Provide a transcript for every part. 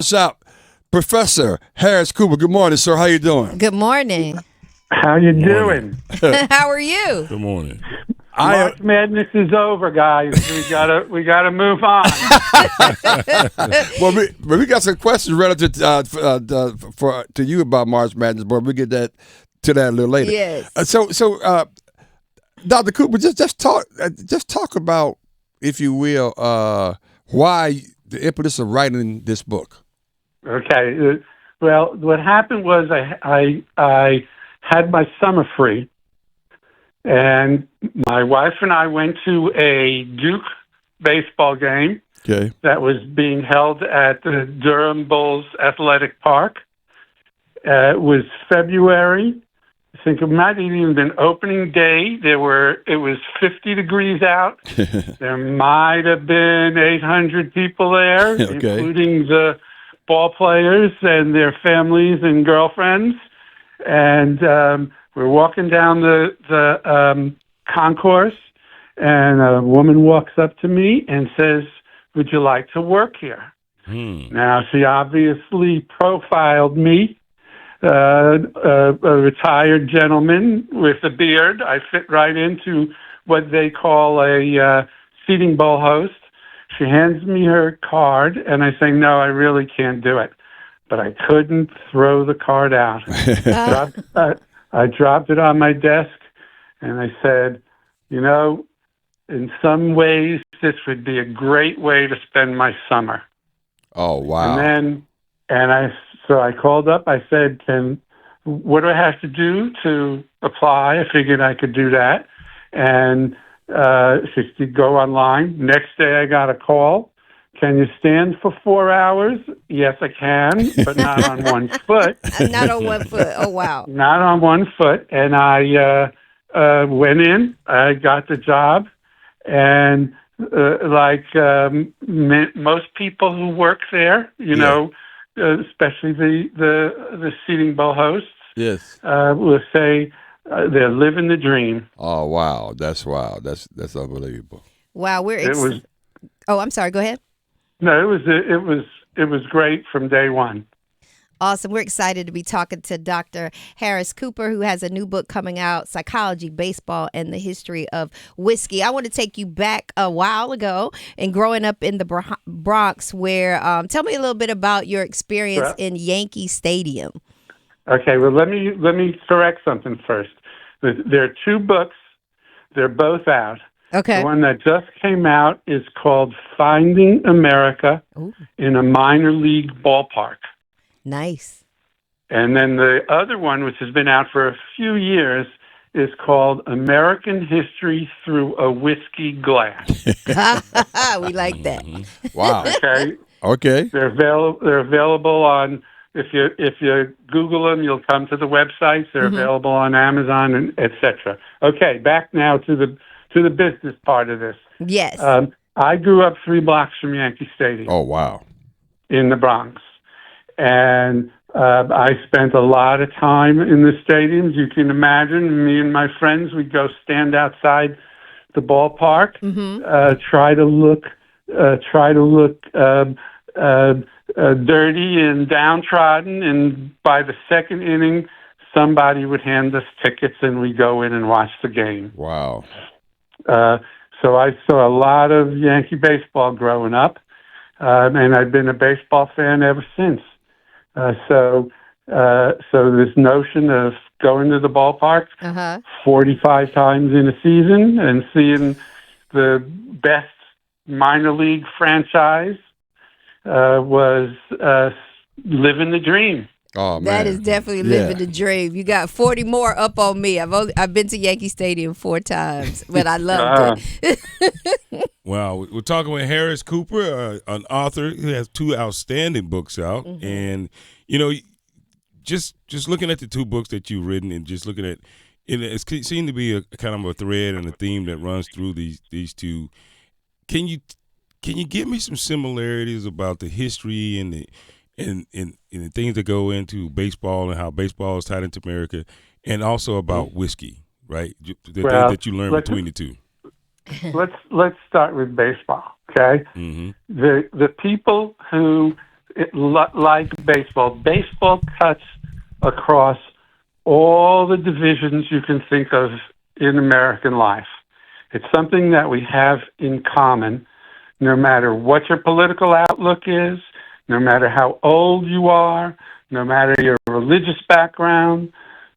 Shop. Professor Harris Cooper. Good morning, sir. How you doing? Good morning. How you doing? How are you? Good morning. March Madness is over, guys. We gotta move on. Well, we got some questions relative to you about March Madness, but we'll get to that a little later. Yes. So, Dr. Cooper, just talk about, if you will, why the impetus of writing this book. Okay. Well, what happened was I had my summer free, and my wife and I went to a Duke baseball game Okay. that was being held at the Durham Bulls Athletic Park. It was February. I think it might have even been opening day. It was 50 degrees out. There might have been 800 people there, Okay. including the ball players and their families and girlfriends. And we're walking down the concourse, and a woman walks up to me and says, "Would you like to work here?" Now, she obviously profiled me. A retired gentleman with a beard. I fit right into what they call a seating bowl host. She hands me her card, and I say, "No, I really can't do it." But I couldn't throw the card out. I dropped it on my desk, and I said, in some ways, this would be a great way to spend my summer. Oh, wow. So I called up. I said, what do I have to do to apply? I figured I could do that. And she said, go online. Next day I got a call. Can you stand for 4 hours? Yes, I can, but not on one foot. Not on one foot. Oh, wow. Not on one foot. And I went in. I got the job. And most people who work there, especially the seating bowl hosts, Yes. will say they're living the dream. Oh, wow. That's wow. That's unbelievable. Wow, Oh, I'm sorry. Go ahead. No, it was great from day one. Awesome. We're excited to be talking to Dr. Harris Cooper, who has a new book coming out, Psychology, Baseball, and the History of Whiskey. I want to take you back a while ago and growing up in the Bronx, where tell me a little bit about your experience in Yankee Stadium. Okay, well, let me correct something first. There are two books. They're both out. Okay. The one that just came out is called Finding America in a Minor League Ballpark. Nice. And then the other one, which has been out for a few years, is called American History Through a Whiskey Glass. We like that. Wow. Okay. They're available on, if you Google them, you'll come to the websites. They're available on Amazon and etc. Okay, back now to the business part of this. Yes. I grew up 3 blocks from Yankee Stadium. Oh, wow. In the Bronx. And I spent a lot of time in the stadiums. You can imagine, me and my friends, we'd go stand outside the ballpark, try to look dirty and downtrodden. And by the second inning, somebody would hand us tickets, and we'd go in and watch the game. Wow. So I saw a lot of Yankee baseball growing up, and I've been a baseball fan ever since. So this notion of going to the ballpark 45 times in a season and seeing the best minor league franchise was living the dream. Oh, man. That is definitely living the dream. You got 40 more up on me. I've been to Yankee Stadium 4 times, but I loved it. Well, we're talking with Harris Cooper, an author who has 2 outstanding books out, and just looking at the 2 books that you've written, and just looking at it seemed to be a kind of a thread and a theme that runs through these 2. Can you give me some similarities about the history and the things that go into baseball and how baseball is tied into America, and also about whiskey, right? The things that you learn between the 2. Let's start with baseball, okay? The people who like baseball. Baseball cuts across all the divisions you can think of in American life. It's something that we have in common, no matter what your political outlook is, no matter how old you are, no matter your religious background,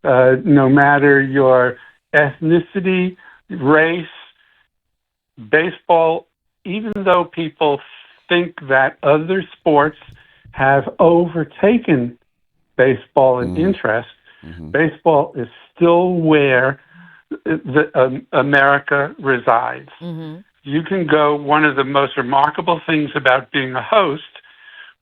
no matter your ethnicity, race. Baseball, even though people think that other sports have overtaken baseball in interest, baseball is still where America resides. You can go, one of the most remarkable things about being a host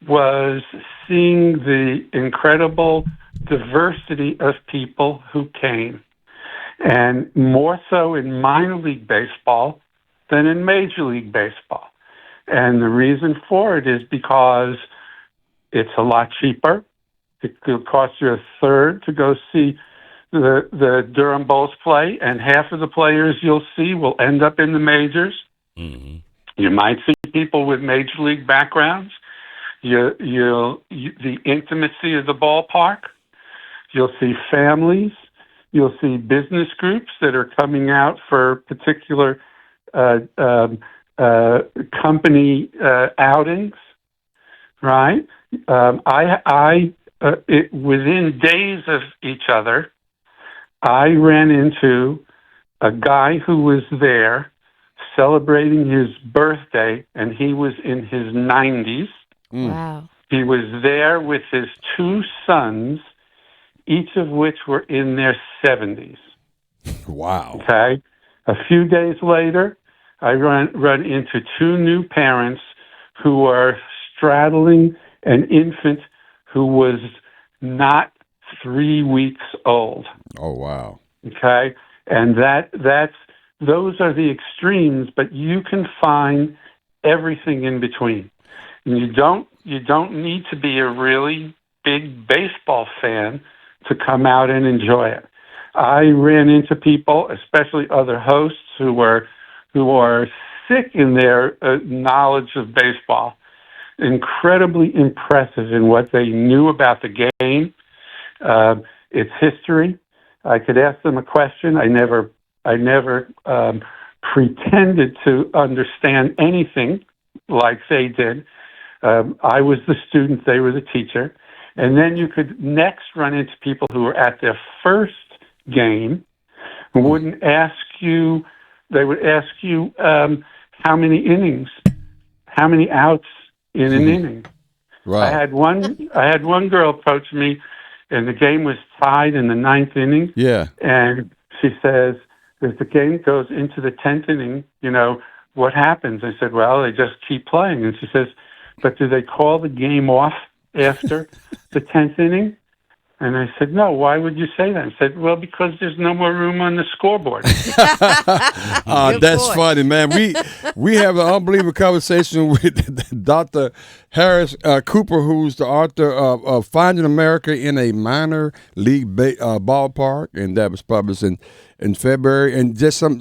was seeing the incredible diversity of people who came, and more so in minor league baseball than in Major League Baseball. And the reason for it is because it's a lot cheaper. It could cost you a third to go see the Durham Bulls play, and half of the players you'll see will end up in the majors. You might see people with Major League backgrounds. The intimacy of the ballpark. You'll see families. You'll see business groups that are coming out for particular company outings, right? Within days of each other, I ran into a guy who was there celebrating his birthday, and he was in his 90s. Wow. He was there with his two sons, each of which were in their 70s. Wow. Okay? A few days later, I run into two new parents who are straddling an infant who was not 3 weeks old. Oh, wow. Okay? And those are the extremes, but you can find everything in between. And you don't need to be a really big baseball fan to come out and enjoy it. I ran into people, especially other hosts, who are sick in their knowledge of baseball, incredibly impressive in what they knew about the game, its history. I could ask them a question. I never pretended to understand anything like they did. I was the student, they were the teacher. And then you could next run into people who were at their first game who wouldn't ask you, they would ask you how many innings, how many outs in an inning. Right. I had one girl approach me, and the game was tied in the 9th inning. Yeah. And she says, as the game goes into the 10th inning, what happens? I said, well, they just keep playing. And she says, but do they call the game off after the 10th inning? And I said, no, why would you say that? I said, well, because there's no more room on the scoreboard. That's funny, man. We have an unbelievable conversation with Dr. Harris Cooper, who's the author of Finding America in a Minor League Ballpark, and that was published in February. And just some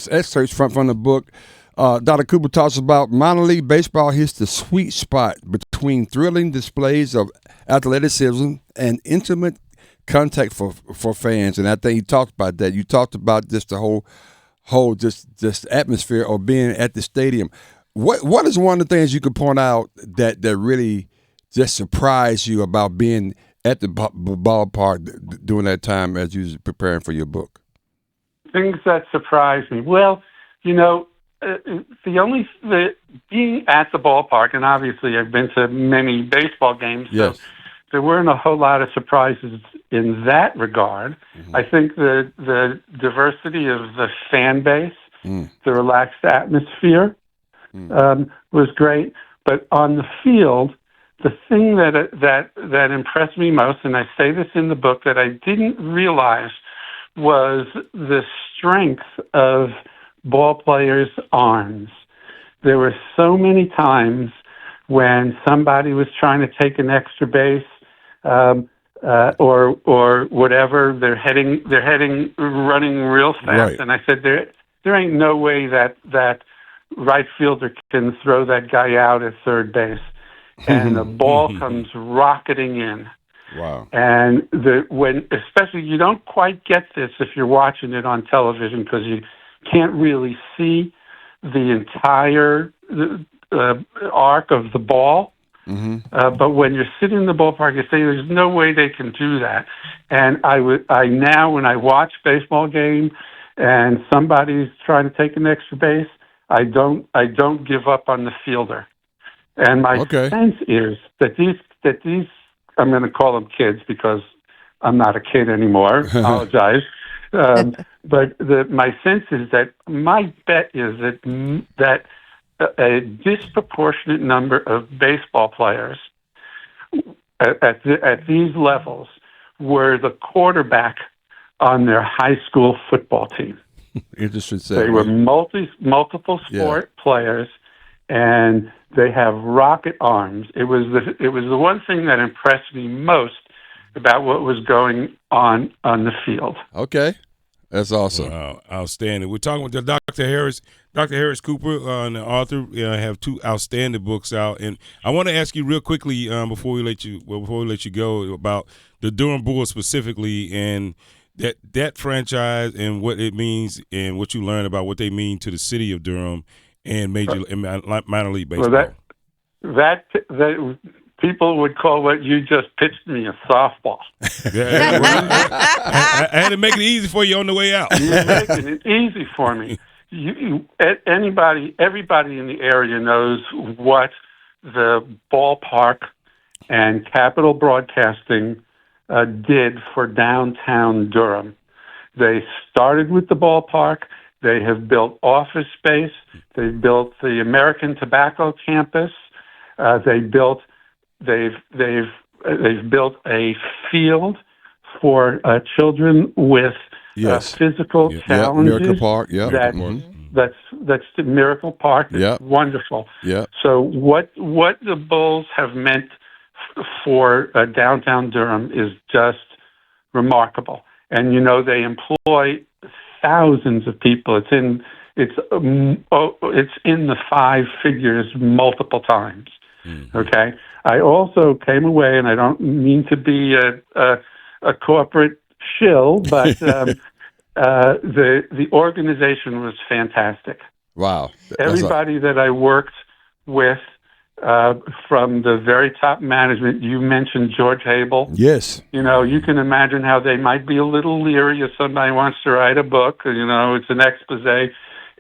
excerpts from the book. Dr. Cooper talks about minor league baseball hits the sweet spot between thrilling displays of athleticism and intimate contact for fans. And I think you talked about that. You talked about just the whole just atmosphere of being at the stadium. What is one of the things you could point out that really just surprised you about being at the ballpark during that time as you was preparing for your book? Things that surprised me. Well, being at the ballpark, and obviously I've been to many baseball games, yes. So there weren't a whole lot of surprises in that regard. I think the diversity of the fan base, the relaxed atmosphere was great. But on the field, the thing that impressed me most, and I say this in the book, that I didn't realize was the strength of ball players' arms. There were so many times when somebody was trying to take an extra base, or whatever, they're running real fast, right. And I said, there ain't no way that right fielder can throw that guy out at third base. and the ball comes rocketing in. Wow. And especially, you don't quite get this if you're watching it on television because you can't really see the entire arc of the ball. But when you're sitting in the ballpark, you say there's no way they can do that. And I now, when I watch baseball game and somebody's trying to take an extra base, I don't give up on the fielder. And my sense is that these I'm going to call them kids because I'm not a kid anymore. Apologize. But my sense is that my bet is that a disproportionate number of baseball players at these levels were the quarterback on their high school football team. Interesting. They were multiple sport players, and they have rocket arms. It was the one thing that impressed me most about what was going on the field. Okay, that's awesome. Wow, outstanding. We're talking with Dr. Harris. Dr. Harris Cooper, the author, have two outstanding books out, and I want to ask you real quickly before we let you go about the Durham Bulls specifically and that franchise and what it means and what you learn about what they mean to the city of Durham and minor league baseball. Well, that people would call what you just pitched me a softball. I had to make it easy for you on the way out. You're making it easy for me. Everybody in the area knows what the ballpark and Capitol Broadcasting did for downtown Durham. They started with the ballpark. They have built office space. They've built the American Tobacco campus. They've built a field for children with physical challenges. Miracle Park. That's the Miracle Park. It's wonderful. Yeah. So what the Bulls have meant for downtown Durham is just remarkable. And they employ thousands of people. It's in the five figures multiple times. Okay. I also came away, and I don't mean to be a corporate shill, but the organization was fantastic. Wow. Everybody that I worked with, from the very top management, you mentioned George Habel. Yes. You can imagine how they might be a little leery if somebody wants to write a book. It's an expose.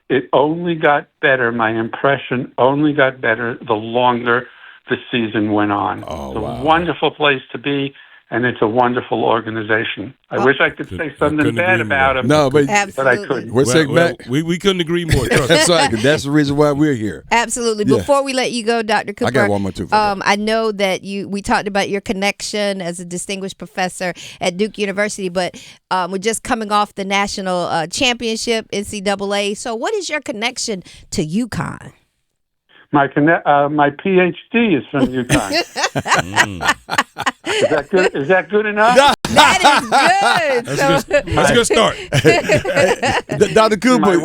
It only got better. My impression only got better the longer the season went on. It's a wonderful place to be, and it's a wonderful organization. I wish I could say something bad about them. No, but I couldn't. We couldn't agree more. That's right. That's the reason why we're here. Absolutely. Yeah. Before we let you go, Dr. Cooper, I got one more too. I know that we talked about your connection as a distinguished professor at Duke University, but we're just coming off the national championship, NCAA. So, what is your connection to UConn? My PhD is from UConn. Is that good enough? That is good. That's a good start. Dr. Cooper.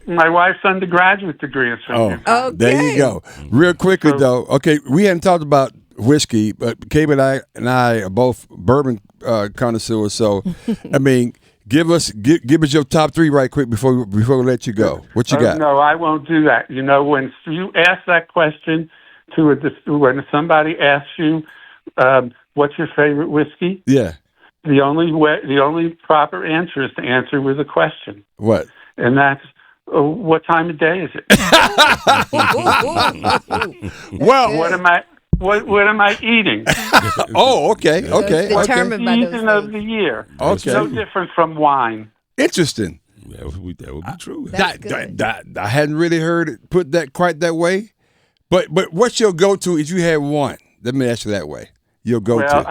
My wife's undergraduate degree is from UConn. Okay. There you go. Real quickly, though. Okay, we hadn't talked about whiskey, but Kmac and I are both bourbon connoisseurs. So, I mean, give us your top three right quick before we let you go. What you got? No, I won't do that. When you ask that question when somebody asks you, what's your favorite whiskey? Yeah. The only proper answer is to answer with a question. What? And that's, what time of day is it? Well, what am I eating? okay. Determined by those season of the year. Okay. It's no different from wine. Interesting. That would be true. I hadn't really heard it put that quite that way. But what's your go-to if you had one? Let me ask you that way. Your go-to. Well,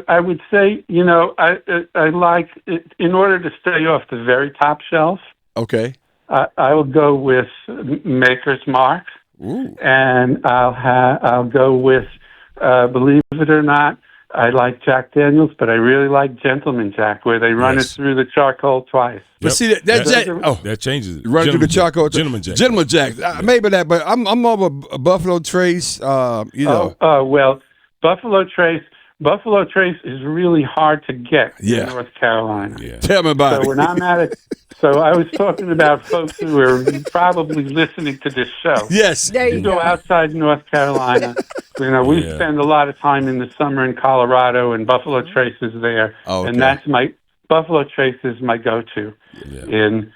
I would say, I like it, in order to stay off the very top shelf. Okay. I will go with Maker's Mark. Ooh. And I'll go with, believe it or not, I like Jack Daniels, but I really like Gentleman Jack, where they run it through the charcoal twice. But see that changes it. Run through the charcoal. Gentleman Jack. Gentleman Jack. Maybe that, but I'm more of a Buffalo Trace. You know. Well, Buffalo Trace is really hard to get in North Carolina. Yeah. Tell me about it. So when I'm at it, so I was talking about folks who are probably listening to this show. Yes. There you go outside North Carolina. You know, we spend a lot of time in the summer in Colorado, and Buffalo Trace is there, and that's Buffalo Trace is my go-to in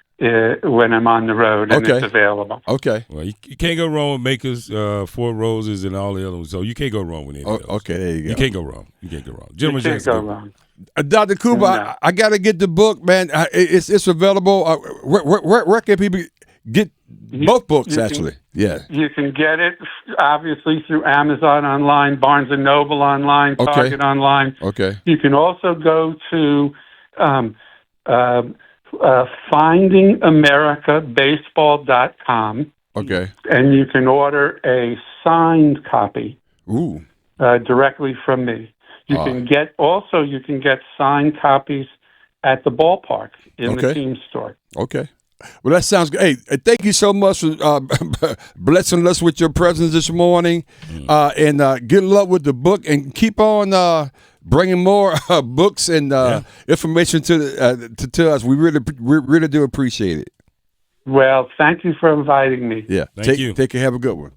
when I'm on the road and it's available. Okay. Well, you can't go wrong with Makers, Four Roses, and all the other ones. So you can't go wrong with any of those. Okay, there you go. You can't go wrong. Gentleman you can't Jack's go wrong. Dr. Cooper, I got to get the book, man. It's available. Where can people get both books, actually? You can get it, obviously, through Amazon online, Barnes & Noble online, Target online. Okay. You can also go to FindingAmericaBaseball.com. Okay. And you can order a signed copy directly from me. You can get signed copies at the ballpark in the team store. Okay. Well, that sounds good. Hey, thank you so much for blessing us with your presence this morning. And good luck with the book, and keep on bringing more books and information to us. We really do appreciate it. Well, thank you for inviting me. Yeah. Thank you. Take care. Have a good one.